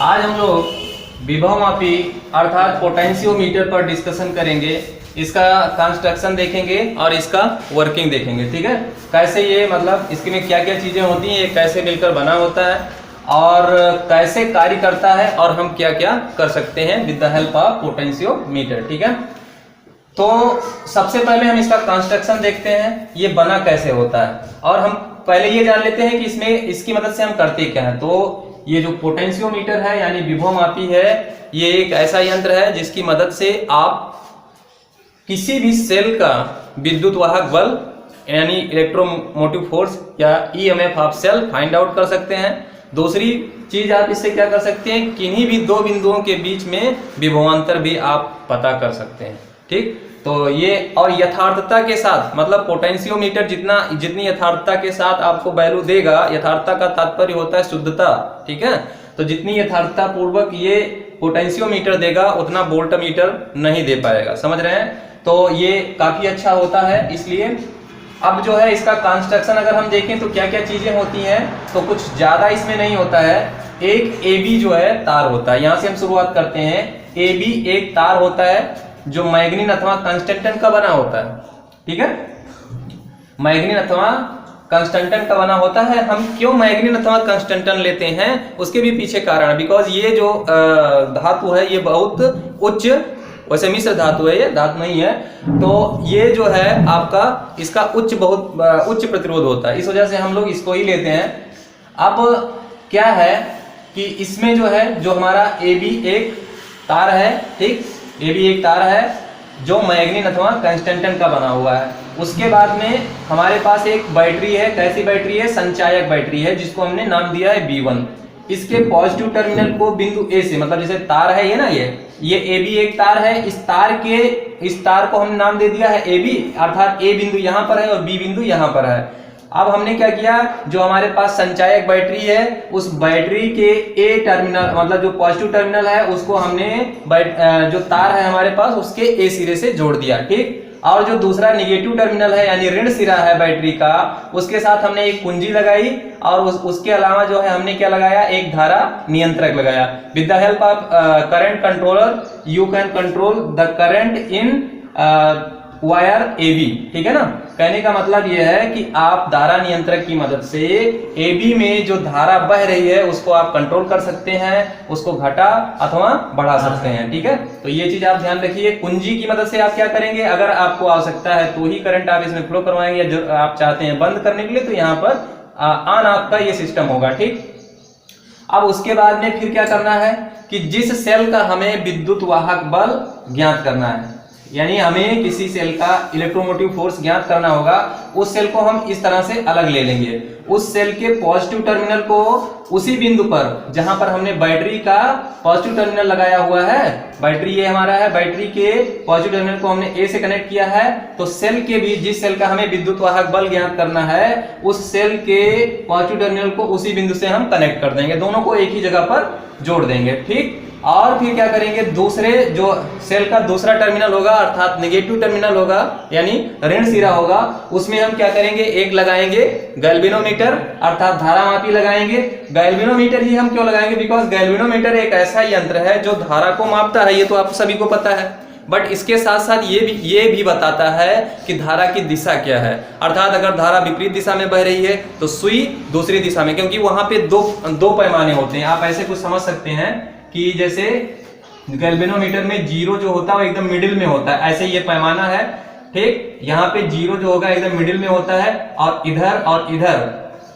आज हम लोग विभवमापी अर्थात पोटेंशियोमीटर पर डिस्कशन करेंगे। इसका कंस्ट्रक्शन देखेंगे और इसका वर्किंग देखेंगे। ठीक है, कैसे ये मतलब इसमें क्या क्या चीज़ें होती हैं, ये कैसे मिलकर बना होता है और कैसे कार्य करता है और हम क्या क्या कर सकते हैं with the help of potentiometer. ठीक है, तो सबसे पहले हम इसका कंस्ट्रक्शन देखते हैं, ये बना कैसे होता है और हम पहले ये जान लेते हैं कि इसमें इसकी मदद से हम करते क्या है। तो ये जो पोटेंशियोमीटर है यानी विभवमापी है, ये एक ऐसा यंत्र है जिसकी मदद से आप किसी भी सेल का विद्युत वाहक बल यानी इलेक्ट्रोमोटिव फोर्स या EMF of cell find out कर सकते हैं। दूसरी चीज आप इससे क्या कर सकते हैं, किन्हीं भी दो बिंदुओं के बीच में विभवांतर भी आप पता कर सकते हैं। ठीक, तो ये और यथार्थता के साथ मतलब पोटेंशियोमीटर जितनी यथार्थता के साथ आपको वैल्यू देगा, यथार्थता का तात्पर्य होता है शुद्धता। ठीक है, तो जितनी यथार्थता पूर्वक ये पोटेंशियोमीटर देगा उतना वोल्टमीटर नहीं दे पाएगा। समझ रहे हैं, तो ये काफी अच्छा होता है। इसलिए अब जो है इसका कंस्ट्रक्शन अगर हम देखें तो क्या क्या चीजें होती हैं, तो कुछ ज्यादा इसमें नहीं होता है। एक AB जो है तार होता है, यहां से हम शुरुआत करते हैं। AB एक तार होता है जो मैग्नीन अथवा कंस्टेंटन का बना होता है। ठीक है, मैग्नीन अथवा कंस्टेंटन का बना होता है। हम क्यों मैग्नीन अथवा कंस्टेंटन लेते हैं उसके भी पीछे कारण है, बिकॉज ये जो धातु है ये बहुत उच्च, वैसे मिश्र धातु है, ये धातु नहीं है, तो ये जो है आपका इसका बहुत उच्च प्रतिरोध होता है, इस वजह से हम लोग इसको ही लेते हैं। अब क्या है कि इसमें जो है जो हमारा AB एक तार है, ठीक, AB एक तार है जो मैग्नीन अथवा कंस्टेंटन का बना हुआ है। उसके बाद में हमारे पास एक बैटरी है। कैसी बैटरी है, संचायक बैटरी है, जिसको हमने नाम दिया है B1। इसके पॉजिटिव टर्मिनल को बिंदु A से, मतलब जैसे तार है ये ना, ये AB एक तार है, इस तार को हमने नाम दे दिया है AB, अर्थात A बिंदु यहाँ पर है और B बिंदु यहाँ पर है। अब हमने क्या किया, जो हमारे पास संचायक बैटरी है उस बैटरी के A टर्मिनल मतलब जो पॉजिटिव टर्मिनल है उसको हमने जो तार है हमारे पास उसके A सिरे से जोड़ दिया। ठीक, और जो दूसरा निगेटिव टर्मिनल है यानी ऋण सिरा है बैटरी का, उसके साथ हमने एक कुंजी लगाई और उसके अलावा जो है हमने क्या लगाया, एक धारा नियंत्रक लगाया। With the help of current controller you can control the current in wire AB। ठीक है ना, कहने का मतलब यह है कि आप धारा नियंत्रक की मदद से AB में जो धारा बह रही है उसको आप कंट्रोल कर सकते हैं, उसको घटा अथवा बढ़ा सकते हैं। ठीक है, तो ये चीज आप ध्यान रखिए। कुंजी की मदद से आप क्या करेंगे, अगर आपको आवश्यकता है तो ही करंट आप इसमें फ्लो करवाएंगे, या जो आप चाहते हैं बंद करने के लिए तो यहाँ पर ऑन ऑफ का ये सिस्टम होगा। ठीक, अब उसके बाद में फिर क्या करना है कि जिस सेल का हमें विद्युत वाहक बल ज्ञात करना है, यानी हमें किसी सेल का इलेक्ट्रोमोटिव फोर्स ज्ञात करना होगा, उस सेल को हम इस तरह से अलग ले लेंगे। उस सेल के पॉजिटिव टर्मिनल को उसी बिंदु पर जहां पर हमने बैटरी का पॉजिटिव टर्मिनल लगाया हुआ है, बैटरी ये हमारा है, बैटरी के पॉजिटिव टर्मिनल को हमने A से कनेक्ट किया है, तो सेल के बीच जिस सेल का हमें विद्युत वाहक बल ज्ञात करना है उस सेल के पॉजिटिव टर्मिनल को उसी बिंदु से हम कनेक्ट कर देंगे, दोनों को एक ही जगह पर जोड़ देंगे। ठीक, और फिर क्या करेंगे, दूसरे जो सेल का दूसरा टर्मिनल होगा अर्थात नेगेटिव टर्मिनल होगा यानी ऋण सिरा होगा, उसमें हम क्या करेंगे, एक लगाएंगे गैल्वेनोमीटर अर्थात धारामापी लगाएंगे। गैल्वेनोमीटर ही हम क्यों लगाएंगे, बिकॉज गैल्वेनोमीटर एक ऐसा यंत्र है जो धारा को मापता है, ये तो आप सभी को पता है, बट इसके साथ साथ ये भी बताता है कि धारा की दिशा क्या है। अर्थात अगर धारा विपरीत दिशा में बह रही है तो सुई दूसरी दिशा में, क्योंकि वहां पे दो पैमाने होते हैं। आप ऐसे कुछ समझ सकते हैं कि जैसे गैल्वेनोमीटर में जीरो जो होता है वो एकदम मिडिल में होता है, ऐसे ये पैमाना है। ठीक, यहाँ पे जीरो जो होगा एकदम मिडिल में होता है और इधर और इधर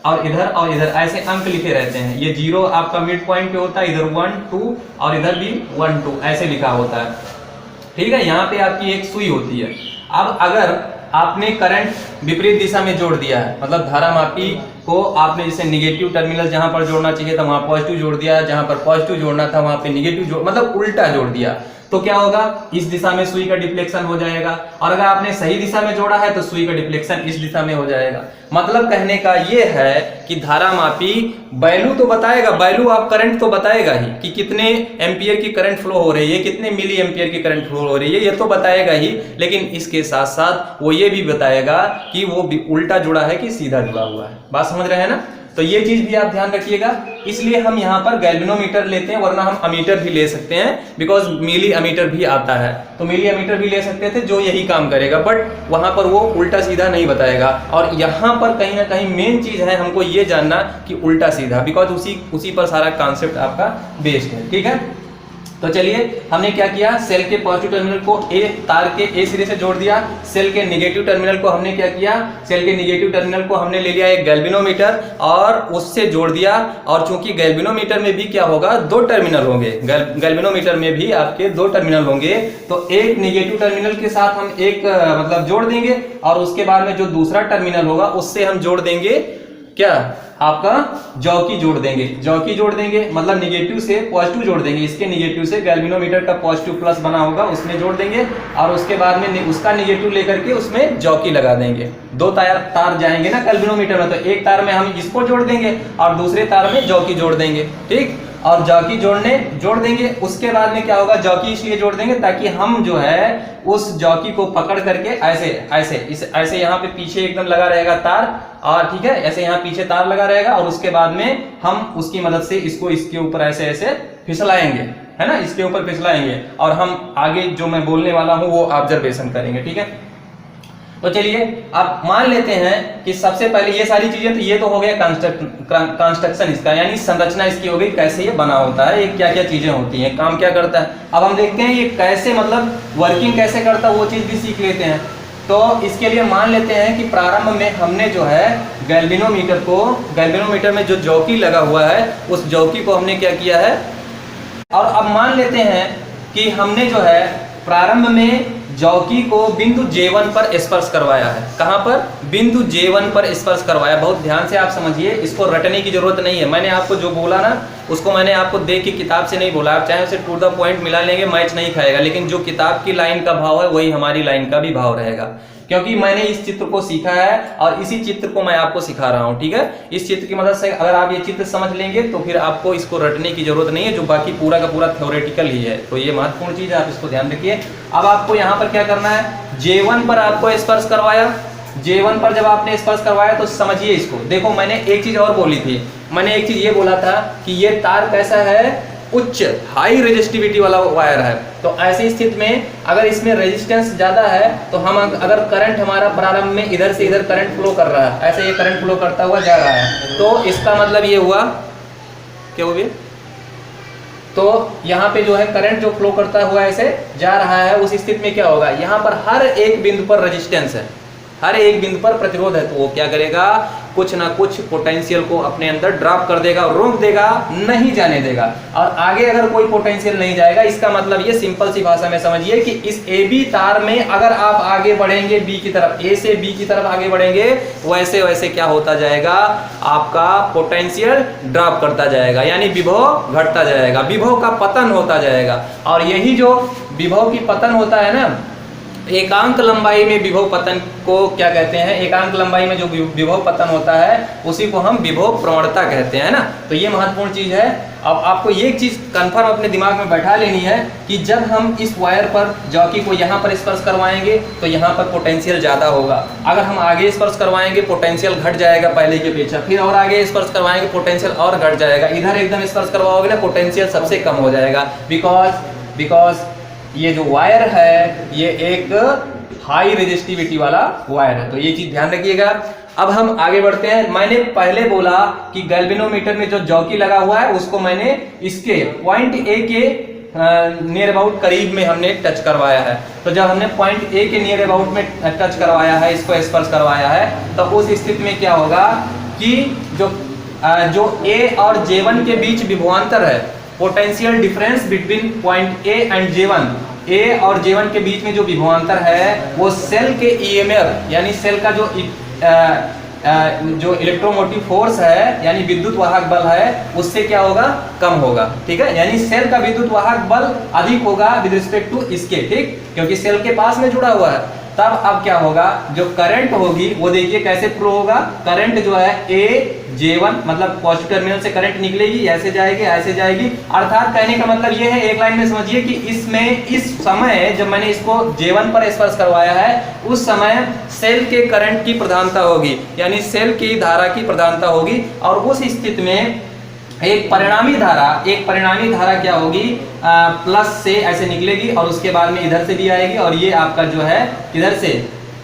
और इधर और इधर ऐसे अंक लिखे रहते हैं। ये जीरो आपका मिड पॉइंट पे होता है, इधर 1 2 और इधर भी 1 2 ऐसे लिखा होता है। ठीक है, यहाँ पे आपकी एक सुई होती है। अब अगर आपने करंट विपरीत दिशा में जोड़ दिया है, मतलब धारामापी को आपने जैसे निगेटिव टर्मिनल जहां पर जोड़ना चाहिए था वहां पॉजिटिव जोड़ दिया, जहां पर पॉजिटिव जोड़ना था वहां पे निगेटिव जोड़, मतलब उल्टा जोड़ दिया, तो क्या होगा, इस दिशा में सुई का डिफ्लेक्शन हो जाएगा। और अगर आपने सही दिशा में जोड़ा है तो सुई का डिफ्लेक्शन इस दिशा में हो जाएगा। मतलब कहने का ये है कि धारामापी वैल्यू तो बताएगा, वैल्यू ऑफ करंट तो बताएगा ही कि कितने एम्पियर की करंट फ्लो हो रही है, कितने मिली एम्पियर की करंट फ्लो हो रही है, ये तो बताएगा ही, लेकिन इसके साथ साथ वो ये भी बताएगा कि वो उल्टा जुड़ा है कि सीधा जुड़ा हुआ है। बात समझ रहे हैं ना। तो ये चीज भी आप ध्यान रखिएगा। इसलिए हम यहाँ पर गैल्वेनोमीटर लेते हैं, वरना हम अमीटर भी ले सकते हैं, बिकॉज मिली अमीटर भी आता है, तो मिली अमीटर भी ले सकते थे जो यही काम करेगा, बट वहां पर वो उल्टा सीधा नहीं बताएगा। और यहाँ पर कहीं ना कहीं मेन चीज है हमको ये जानना कि उल्टा सीधा, बिकॉज उसी पर सारा कॉन्सेप्ट आपका बेस्ड है, ठीक है। तो चलिए हमने क्या किया, सेल के पॉजिटिव टर्मिनल को तार के ए सिरे से जोड़ दिया, सेल के नेगेटिव टर्मिनल को हमने क्या किया, सेल के नेगेटिव टर्मिनल को हमने ले लिया एक गैल्वेनोमीटर और उससे जोड़ दिया। और चूंकि गैल्वेनोमीटर में भी क्या होगा, दो टर्मिनल होंगे, गैल्वेनोमीटर में भी आपके दो टर्मिनल होंगे, तो एक नेगेटिव टर्मिनल के साथ हम एक मतलब जोड़ देंगे और उसके बाद में जो दूसरा टर्मिनल होगा उससे हम जोड़ देंगे क्या, आपका जॉकी जोड़ देंगे, जॉकी जोड़ देंगे मतलब निगेटिव से पॉजिटिव जोड़ देंगे, इसके निगेटिव से गैल्वेनोमीटर का पॉजिटिव प्लस बना होगा उसमें जोड़ देंगे और उसके बाद में उसका निगेटिव लेकर के उसमें जॉकी लगा देंगे। दो तार जाएंगे ना गैल्वेनोमीटर में, तो एक तार में हम इसको जोड़ देंगे और दूसरे तार में जॉकी जोड़ देंगे, ठीक। और जॉकी जोड़ देंगे, उसके बाद में क्या होगा, जॉकी इसलिए जोड़ देंगे ताकि हम जो है उस जॉकी को पकड़ करके ऐसे यहाँ पे पीछे एकदम लगा रहेगा तार, और ठीक है ऐसे यहाँ पीछे तार लगा रहेगा और उसके बाद में हम उसकी मदद से इसको इसके ऊपर ऐसे फिसलाएंगे, है ना, इसके ऊपर फिसलाएंगे और हम आगे जो मैं बोलने वाला हूँ वो ऑब्जर्वेशन करेंगे, ठीक है। तो चलिए अब मान लेते हैं कि सबसे पहले ये सारी चीजें, तो ये तो हो गया कंस्ट्रक्शन इसका, यानी संरचना इसकी हो गई, कैसे ये बना होता है, ये क्या क्या चीजें होती हैं, काम क्या करता है। अब हम देखते हैं ये कैसे मतलब वर्किंग कैसे करता है, वो चीज भी सीख लेते हैं। तो इसके लिए मान लेते हैं कि प्रारंभ में हमने जो है गैल्वेनोमीटर में जो जॉकी लगा हुआ है उस जॉकी को हमने क्या किया है, और अब मान लेते हैं कि हमने जो है प्रारंभ में जॉकी को बिंदु J1 पर स्पर्श करवाया है। कहां पर, बिंदु J1 पर स्पर्श करवाया। बहुत ध्यान से आप समझिए, इसको रटने की जरूरत नहीं है, मैंने आपको जो बोला ना उसको मैंने आपको देख के किताब से नहीं बोला, आप चाहे उसे टू द पॉइंट मिला लेंगे, मैच नहीं खाएगा, लेकिन जो किताब की लाइन का भाव है वही हमारी लाइन का भी भाव रहेगा, क्योंकि मैंने इस चित्र को सीखा है और इसी चित्र को मैं आपको सिखा रहा हूं, ठीक है। इस चित्र की मदद से अगर आप ये चित्र समझ लेंगे तो फिर आपको इसको रटने की जरूरत नहीं है, जो बाकी पूरा का पूरा थ्योरेटिकल ही है। तो ये महत्वपूर्ण चीज है, आप इसको ध्यान रखिए। अब आपको यहाँ पर क्या करना है, J1 पर आपको स्पर्श करवाया, J1 पर जब आपने स्पर्श करवाया तो समझिए इसको, देखो मैंने एक चीज और बोली थी, मैंने एक चीज ये बोला था कि ये तार कैसा है, उच्च हाई रेजिस्टिविटी वाला वायर है। तो ऐसी स्थिति में अगर इसमें रेजिस्टेंस ज्यादा है तो हम अगर करंट हमारा प्रारंभ में इधर से इधर करंट फ्लो कर रहा है, ऐसे ये करंट फ्लो करता हुआ जा रहा है, तो इसका मतलब ये हुआ क्या हुआ, तो यहाँ पे जो है करंट जो फ्लो करता हुआ ऐसे जा रहा है, उस स्थिति में क्या होगा, यहाँ पर हर एक बिंदु पर रेजिस्टेंस है, हर एक बिंदु पर प्रतिरोध है, तो वो क्या करेगा, कुछ ना कुछ पोटेंशियल को अपने अंदर ड्रॉप कर देगा, रोक देगा, नहीं जाने देगा। और आगे अगर कोई पोटेंशियल नहीं जाएगा, इसका मतलब ये सिंपल सी भाषा में समझिए कि इस AB तार में अगर आप आगे बढ़ेंगे B की तरफ, A से B की तरफ आगे बढ़ेंगे, वैसे वैसे क्या होता जाएगा, आपका पोटेंशियल ड्रॉप करता जाएगा, यानी विभव घटता जाएगा, विभव का पतन होता जाएगा। और यही जो विभव की पतन होता है ना, एकांक लंबाई में विभव पतन को क्या कहते हैं, एकांक लंबाई में जो विभव पतन होता है उसी को हम विभव प्रवणता कहते हैं ना। तो ये महत्वपूर्ण चीज है। अब आपको ये चीज कंफर्म अपने दिमाग में बैठा लेनी है कि जब हम इस वायर पर जॉकी को यहाँ पर स्पर्श करवाएंगे तो यहाँ पर पोटेंशियल ज्यादा होगा, अगर हम आगे स्पर्श करवाएंगे पोटेंशियल घट जाएगा पहले के अपेक्षा, फिर और आगे स्पर्श करवाएंगे पोटेंशियल और घट जाएगा, इधर एकदम स्पर्श करवाओगे ना पोटेंशियल सबसे कम हो जाएगा, बिकॉज ये जो वायर है ये एक हाई रेजिस्टिविटी वाला वायर है। तो ये चीज ध्यान रखिएगा। अब हम आगे बढ़ते हैं। मैंने पहले बोला कि गैल्वेनोमीटर में जो जॉकी लगा हुआ है उसको मैंने इसके पॉइंट A के नियर अबाउट करीब में हमने टच करवाया है। तो जब हमने पॉइंट A के नियर अबाउट में टच करवाया है, इसको स्पर्श करवाया है, तो उस स्थिति में क्या होगा कि जो A और J1 के बीच विभवांतर है, potential difference between point A and J1, A और J1 के बीच में जो विभवांतर है वो सेल के EMF यानी सेल का जो इलेक्ट्रोमोटिव फोर्स है यानी विद्युत वाहक बल है उससे क्या होगा, कम होगा। ठीक है, यानी सेल का विद्युत वाहक बल अधिक होगा विद रिस्पेक्ट टू इसके, ठीक, क्योंकि सेल के पास में जुड़ा हुआ है। तब अब क्या होगा, जो करंट होगी वो देखिए कैसे फ्लो होगा, करंट जो है A J1 मतलब पॉजिटिव टर्मिनल से करंट निकलेगी, ऐसे जाएगी ऐसे जाएगी। अर्थात कहने का मतलब ये है, एक लाइन में समझिए कि इसमें इस समय जब मैंने इसको J1 पर स्पर्श करवाया है उस समय सेल के करंट की प्रधानता होगी, यानी सेल की धारा की प्रधानता होगी। और उस स्थिति में एक परिणामी धारा क्या होगी, प्लस से ऐसे निकलेगी और उसके बाद में इधर से भी आएगी और ये आपका जो है इधर से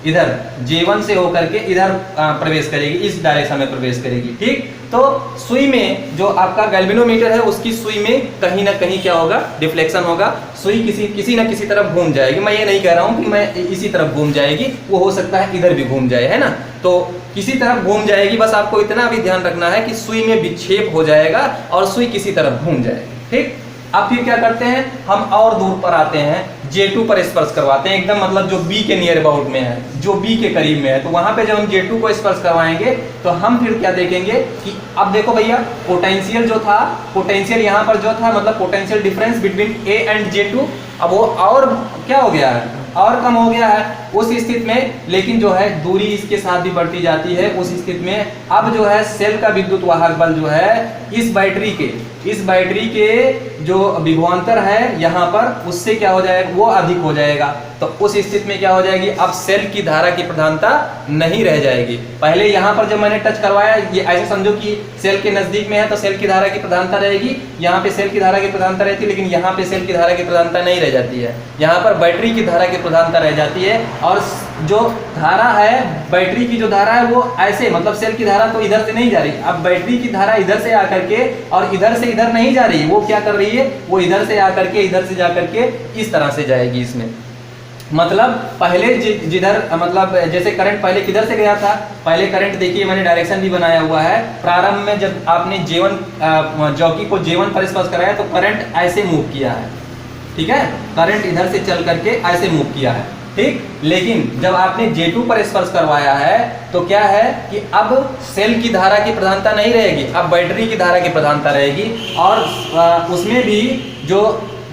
इधर J1 से होकर के इधर प्रवेश करेगी, इस डायरेक्शन में प्रवेश करेगी। ठीक, तो सुई में जो आपका गैल्वेनोमीटर है उसकी सुई में कहीं ना कहीं क्या होगा, डिफ्लेक्शन होगा। सुई किसी ना किसी तरफ घूम जाएगी। मैं ये नहीं कह रहा हूँ कि मैं इसी तरफ घूम जाएगी, वो हो सकता है इधर भी घूम जाए, है ना। तो किसी तरफ घूम जाएगी, बस आपको इतना भी ध्यान रखना है कि सुई में विक्षेप हो जाएगा और सुई किसी तरफ घूम जाएगी। ठीक, अब फिर क्या करते हैं, हम और दूर पर आते हैं, J2 पर स्पर्श करवाते हैं, एकदम मतलब जो B के नियर अबाउट में है, जो B के करीब में है। तो वहां पे जब हम J2 को स्पर्श करवाएंगे तो हम फिर क्या देखेंगे कि अब देखो भैया, पोटेंशियल जो था, पोटेंशियल यहाँ पर जो था मतलब potential difference between A and J2, अब वो और क्या हो गया है, और कम हो गया है उस स्थिति में। लेकिन जो है दूरी इसके साथ भी बढ़ती जाती है। उस स्थिति में अब जो है सेल का विद्युत वाहक बल जो है इस बैटरी के जो विभवांतर है यहाँ पर, उससे क्या हो जाएगा, वो अधिक हो जाएगा। तो उस स्थिति में क्या हो जाएगी, अब सेल की धारा की प्रधानता नहीं रह जाएगी। पहले यहाँ पर जब मैंने टच करवाया, ये ऐसे समझो कि सेल के नजदीक में है तो सेल की धारा की प्रधानता रहेगी, यहाँ पे सेल की धारा की प्रधानता रहती है, लेकिन यहाँ पे सेल की धारा की प्रधानता नहीं रह जाती है, यहाँ पर बैटरी की धारा की प्रधानता रह जाती है। और जो धारा है, बैटरी की जो धारा है वो ऐसे मतलब सेल की धारा तो इधर से नहीं जा रही, अब बैटरी की धारा इधर से आकर के और इधर से इधर नहीं जा रही, वो क्या कर रही है, वो इधर से आकर के इधर से जाकर के इस तरह से जाएगी। इसमें मतलब पहले जिधर मतलब जैसे करंट पहले किधर से गया था, पहले करंट देखिए मैंने डायरेक्शन भी बनाया हुआ है। प्रारंभ में जब आपने J1 जॉकी को J1 पर स्पर्श कराया तो करंट ऐसे मूव किया है, ठीक है, करंट इधर से चल करके ऐसे मूव किया है। ठीक, लेकिन जब आपने J2 पर स्पर्श करवाया है तो क्या है कि अब सेल की धारा की प्रधानता नहीं रहेगी, अब बैटरी की धारा की प्रधानता रहेगी। और उसमें भी जो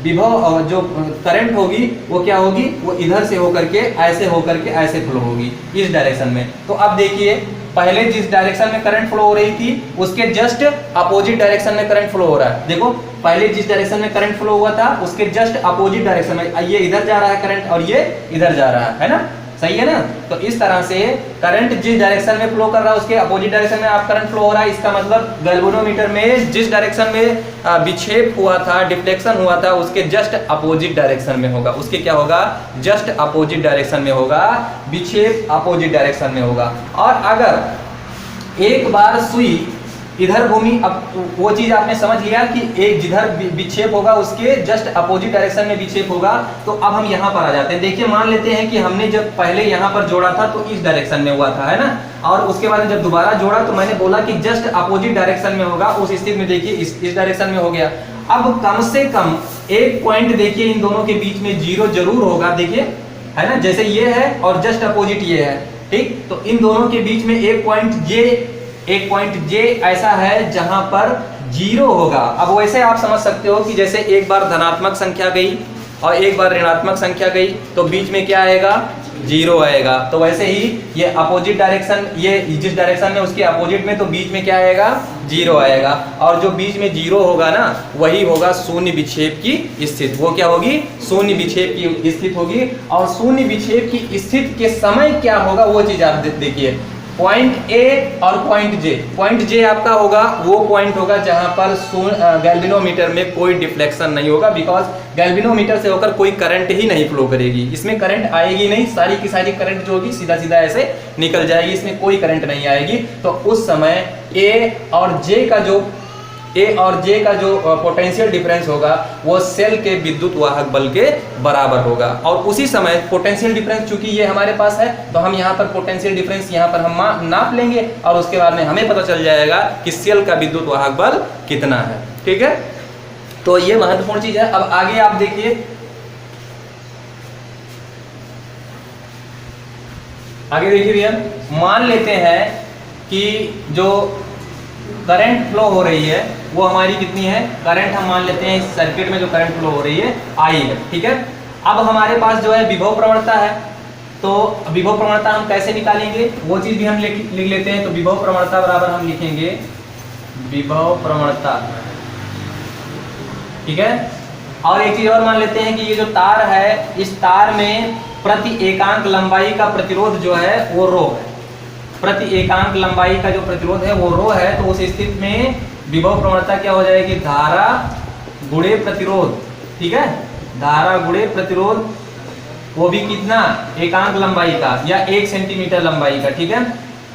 विभव जो करंट होगी वो क्या होगी, वो इधर से होकर के ऐसे फ्लो होगी इस डायरेक्शन में। तो अब देखिए, पहले जिस डायरेक्शन में करंट फ्लो हो रही थी उसके जस्ट अपोजिट डायरेक्शन में करंट फ्लो हो रहा है। देखो, पहले जिस डायरेक्शन में करंट फ्लो हुआ था उसके जस्ट अपोजिट डायरेक्शन में ये इधर जा रहा है करंट और ये इधर जा रहा है ना, सही है ना। तो इस तरह से करंट जिस डायरेक्शन में फ्लो कर रहा है उसके अपोजिट डायरेक्शन में आप करंट फ्लो हो रहा है। इसका मतलब गैल्वेनोमीटर में जिस डायरेक्शन में विक्षेप हुआ था, डिफ्लेक्शन हुआ था, उसके जस्ट अपोजिट डायरेक्शन में होगा। उसके क्या होगा, जस्ट अपोजिट डायरेक्शन में होगा, विक्षेप अपोजिट डायरेक्शन में होगा। और अगर एक बार सुई इधर घूमी, अब वो चीज आपने समझ लिया कि एक जिधर विक्षेप होगा उसके जस्ट अपोजिट डायरेक्शन में विक्षेप होगा। तो अब हम यहाँ पर आ जाते हैं। देखिए, मान लेते हैं कि हमने जब पहले यहाँ पर जोड़ा था तो इस डायरेक्शन में हुआ था, है ना, और उसके बाद जब दोबारा जोड़ा तो मैंने बोला कि जस्ट अपोजिट डायरेक्शन में होगा। उस स्थिति में देखिए इस डायरेक्शन में हो गया। अब कम से कम एक पॉइंट देखिए इन दोनों के बीच में 0 जरूर होगा, देखिए, है ना, जैसे ये है और जस्ट अपोजिट ये है। ठीक, तो इन दोनों के बीच में एक पॉइंट J ऐसा है जहां पर 0 होगा। अब वैसे आप समझ सकते हो कि जैसे एक बार धनात्मक संख्या गई और एक बार ऋणात्मक संख्या गई तो बीच में क्या आएगा, 0 आएगा। तो वैसे ही ये अपोजिट डायरेक्शन, ये जिस डायरेक्शन में उसके अपोजिट में, तो बीच में क्या आएगा, 0 आएगा। और जो बीच में 0 होगा ना, वही होगा शून्य विक्षेप की स्थिति। वो क्या होगी, शून्य विक्षेप की स्थिति होगी। और शून्य विक्षेप की स्थिति के समय क्या होगा वो चीज आप देखिए, पॉइंट ए और पॉइंट जे। पॉइंट जे आपका होगा वो पॉइंट होगा जहां पर गैल्वेनोमीटर में कोई डिफ्लेक्शन नहीं होगा, बिकॉज गैल्वेनोमीटर से होकर कोई करंट ही नहीं फ्लो करेगी, इसमें करंट आएगी नहीं, सारी की सारी करंट जो होगी सीधा सीधा ऐसे निकल जाएगी, इसमें कोई करंट नहीं आएगी। तो उस समय ए और जे का जो पोटेंशियल डिफरेंस होगा वो सेल के विद्युत वाहक बल के बराबर होगा। और उसी समय पोटेंशियल डिफरेंस चूंकि ये हमारे पास है तो हम यहाँ पर पोटेंशियल डिफरेंस यहाँ पर हम नाप लेंगे और उसके बाद में हमें पता चल जाएगा कि सेल का विद्युत वाहक बल कितना है। ठीक है, तो ये महत्वपूर्ण चीज है। अब आगे आप देखिए, भैया, मान लेते हैं कि जो करंट फ्लो हो रही है वो हमारी कितनी है, करंट हम मान लेते हैं इस सर्किट में जो करंट फ्लो हो रही है I है। ठीक है, अब हमारे पास जो है विभव प्रवणता है, तो विभव प्रवणता हम कैसे निकालेंगे वो चीज भी हम लिख लेते हैं। तो विभव प्रवणता बराबर हम लिखेंगे विभव प्रवणता, ठीक है। और एक चीज और मान लेते हैं कि ये जो तार है, इस तार में प्रति एकांक लंबाई का प्रतिरोध जो है वो रो है। प्रति एकांक लंबाई का जो प्रतिरोध है वो रो है। तो उस स्थिति में विभव प्रवणता क्या हो जाएगी, धारा गुणे प्रतिरोध, ठीक है। धारा गुणे प्रतिरोध, वो भी कितना, एकांक लंबाई का या 1 सेंटीमीटर लंबाई का, ठीक है।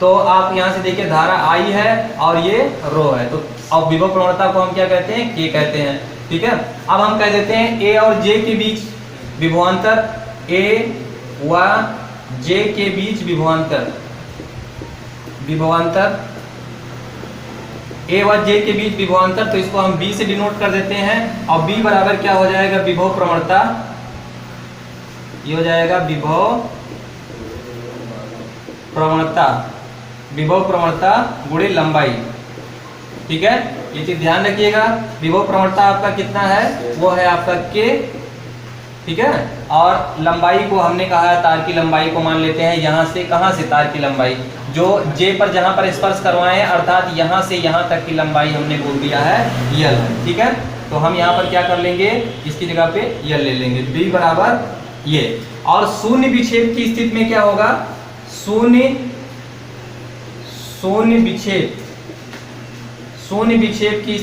तो आप यहाँ से देखिए धारा I है और ये रो है। तो अब विभव प्रवणता को हम क्या कहते हैं, K कहते हैं, ठीक है। अब हम कह देते हैं A और J के बीच विभवांतर, A व J के बीच विभवांतर, A व J के बीच विभवांतर, तो इसको हम B से डिनोट कर देते हैं। और B बराबर क्या हो जाएगा, विभव प्रवणता, ये हो जाएगा विभव प्रवणता गुणे लंबाई, ठीक है। ये चीज ध्यान रखिएगा। विभव प्रवणता आपका कितना है, वो है आपका K, ठीक है। और लंबाई को हमने कहा है, तार की लंबाई को मान लेते हैं यहाँ से, कहाँ से, तार की लंबाई जो J पर जहाँ पर स्पर्श करवाए हैं, अर्थात यहाँ से यहाँ तक की लंबाई हमने बोल दिया है L, ठीक है। तो हम यहाँ पर क्या कर लेंगे, इसकी जगह पे L ले लेंगे, B बराबर ये। और शून्य विक्षेप की स्थिति में क्या होगा, शून्य विक्षेप की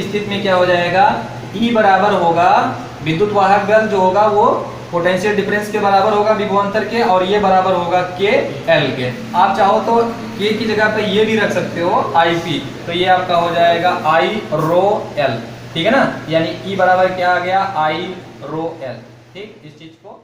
स्थिति में क्या हो जाएगा, E बराबर होगा, विद्युत वाहक बल जो होगा वो पोटेंशियल डिफरेंस के बराबर होगा विभवांतर के, और ये बराबर होगा K L के। आप चाहो तो K की जगह पे ये भी रख सकते हो IP, तो ये आपका हो जाएगा I रो L, ठीक है ना। यानी E बराबर क्या आ गया, I रो L, ठीक। इस चीज को